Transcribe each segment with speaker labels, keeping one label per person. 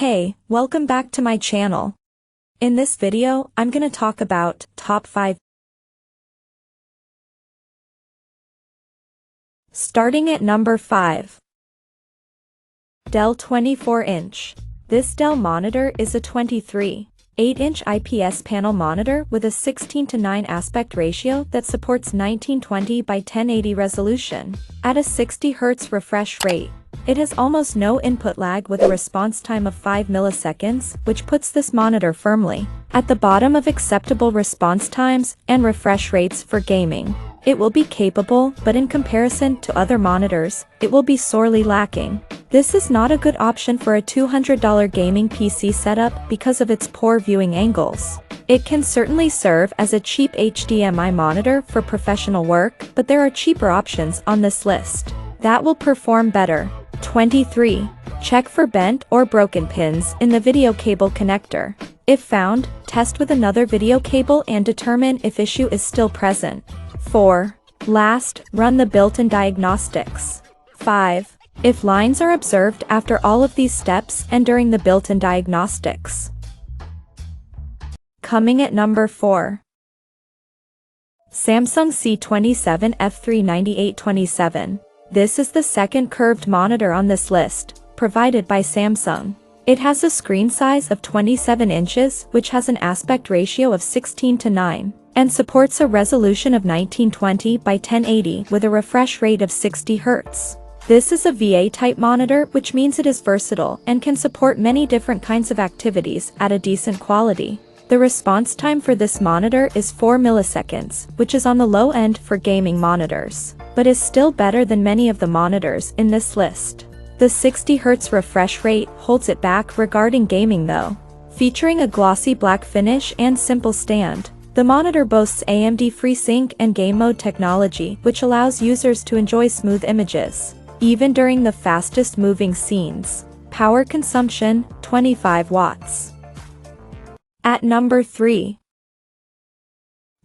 Speaker 1: Hey, welcome back to my channel. In this video, I'm gonna talk about top 5. Starting at number 5. Dell 24-inch. This Dell monitor is a 23.8-inch IPS panel monitor with a 16:9 aspect ratio that supports 1920 by 1080 resolution at a 60 Hz refresh rate. It has almost no input lag with a response time of 5 milliseconds, which puts this monitor firmly at the bottom of acceptable response times and refresh rates for gaming. It will be capable, but in comparison to other monitors, it will be sorely lacking. This is not a good option for a $200 gaming PC setup because of its poor viewing angles. It can certainly serve as a cheap HDMI monitor for professional work, but there are cheaper options on this list that will perform better. 23. Check for bent or broken pins in the video cable connector. If found, test with another video cable and determine if issue is still present. 4. Last, run the built-in diagnostics. 5. If lines are observed after all of these steps and during the built-in diagnostics. Coming at number 4. Samsung C27 F39827. This is the second curved monitor on this list, provided by Samsung. It has a screen size of 27 inches, which has an aspect ratio of 16:9, and supports a resolution of 1920 by 1080 with a refresh rate of 60 Hz. This is a VA-type monitor, which means it is versatile and can support many different kinds of activities at a decent quality. The response time for this monitor is 4 milliseconds, which is on the low end for gaming monitors, but is still better than many of the monitors in this list. The 60 Hz refresh rate holds it back regarding gaming though. Featuring a glossy black finish and simple stand, the monitor boasts AMD FreeSync and game mode technology, which allows users to enjoy smooth images, even during the fastest moving scenes. Power consumption, 25 watts. At number 3.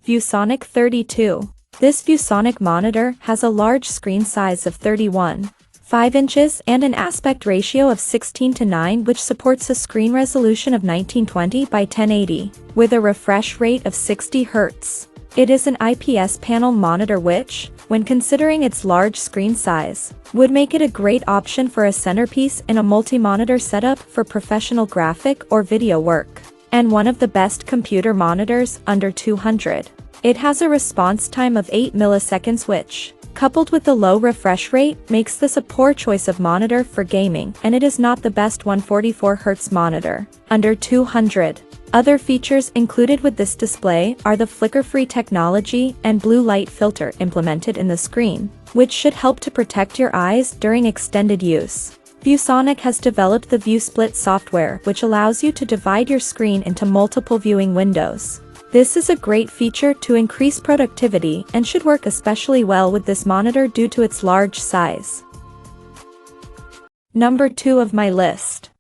Speaker 1: ViewSonic 32. This ViewSonic monitor has a large screen size of 31.5 inches and an aspect ratio of 16:9, which supports a screen resolution of 1920 by 1080, with a refresh rate of 60 Hz. It is an IPS panel monitor which, when considering its large screen size, would make it a great option for a centerpiece in a multi-monitor setup for professional graphic or video work, and one of the best computer monitors under $200. It has a response time of 8 milliseconds which, coupled with the low refresh rate, makes this a poor choice of monitor for gaming, and it is not the best 144 Hz monitor under $200. Other features included with this display are the flicker-free technology and blue light filter implemented in the screen, which should help to protect your eyes during extended use. ViewSonic has developed the ViewSplit software, which allows you to divide your screen into multiple viewing windows. This is a great feature to increase productivity and should work especially well with this monitor due to its large size. Number 2 of my list.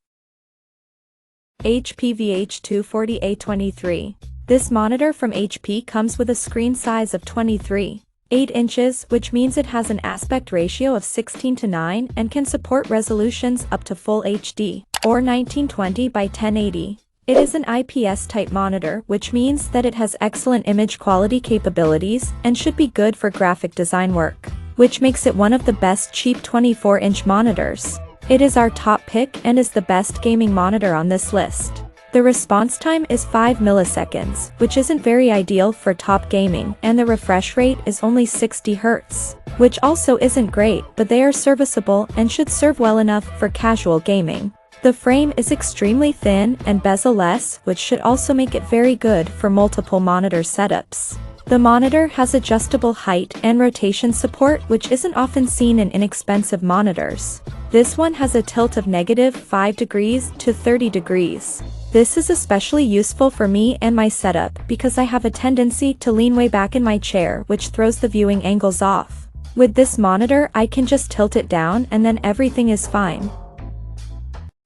Speaker 1: HP VH240A23. This monitor from HP comes with a screen size of 23.8 inches, which means it has an aspect ratio of 16:9 and can support resolutions up to Full HD, or 1920 by 1080. It is an IPS-type monitor, which means that it has excellent image quality capabilities and should be good for graphic design work, which makes it one of the best cheap 24-inch monitors. It is our top pick and is the best gaming monitor on this list. The response time is 5 milliseconds, which isn't very ideal for top gaming, and the refresh rate is only 60 Hz, which also isn't great, but they are serviceable and should serve well enough for casual gaming. The frame is extremely thin and bezel-less, which should also make it very good for multiple monitor setups. The monitor has adjustable height and rotation support, which isn't often seen in inexpensive monitors. This one has a tilt of -5 degrees to 30 degrees. This is especially useful for me and my setup because I have a tendency to lean way back in my chair, which throws the viewing angles off. With this monitor, I can just tilt it down and then everything is fine.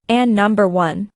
Speaker 1: And number 1.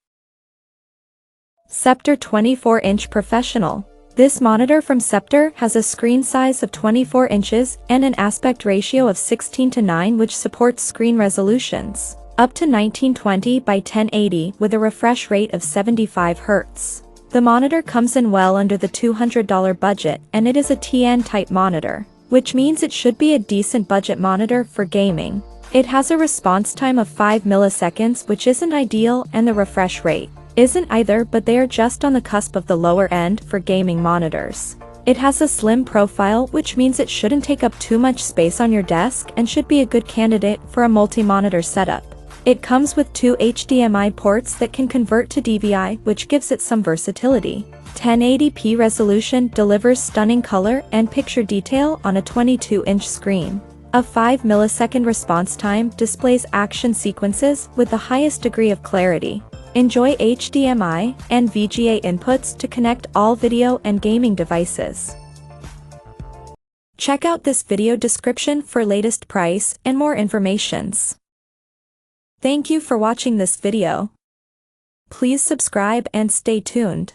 Speaker 1: Sceptre 24-inch Professional. This monitor from Sceptre has a screen size of 24 inches and an aspect ratio of 16:9, which supports screen resolutions up to 1920 by 1080 with a refresh rate of 75 Hz. The monitor comes in well under the $200 budget, and it is a TN-type monitor, which means it should be a decent budget monitor for gaming. It has a response time of 5 milliseconds, which isn't ideal, and the refresh rate isn't either, but they are just on the cusp of the lower end for gaming monitors. It has a slim profile, which means it shouldn't take up too much space on your desk and should be a good candidate for a multi-monitor setup. It comes with 2 HDMI ports that can convert to DVI, which gives it some versatility. 1080p resolution delivers stunning color and picture detail on a 22-inch screen. A 5 millisecond response time displays action sequences with the highest degree of clarity. Enjoy HDMI and VGA inputs to connect all video and gaming devices. Check out this video description for latest price and more informations. Thank you for watching this video. Please subscribe and stay tuned.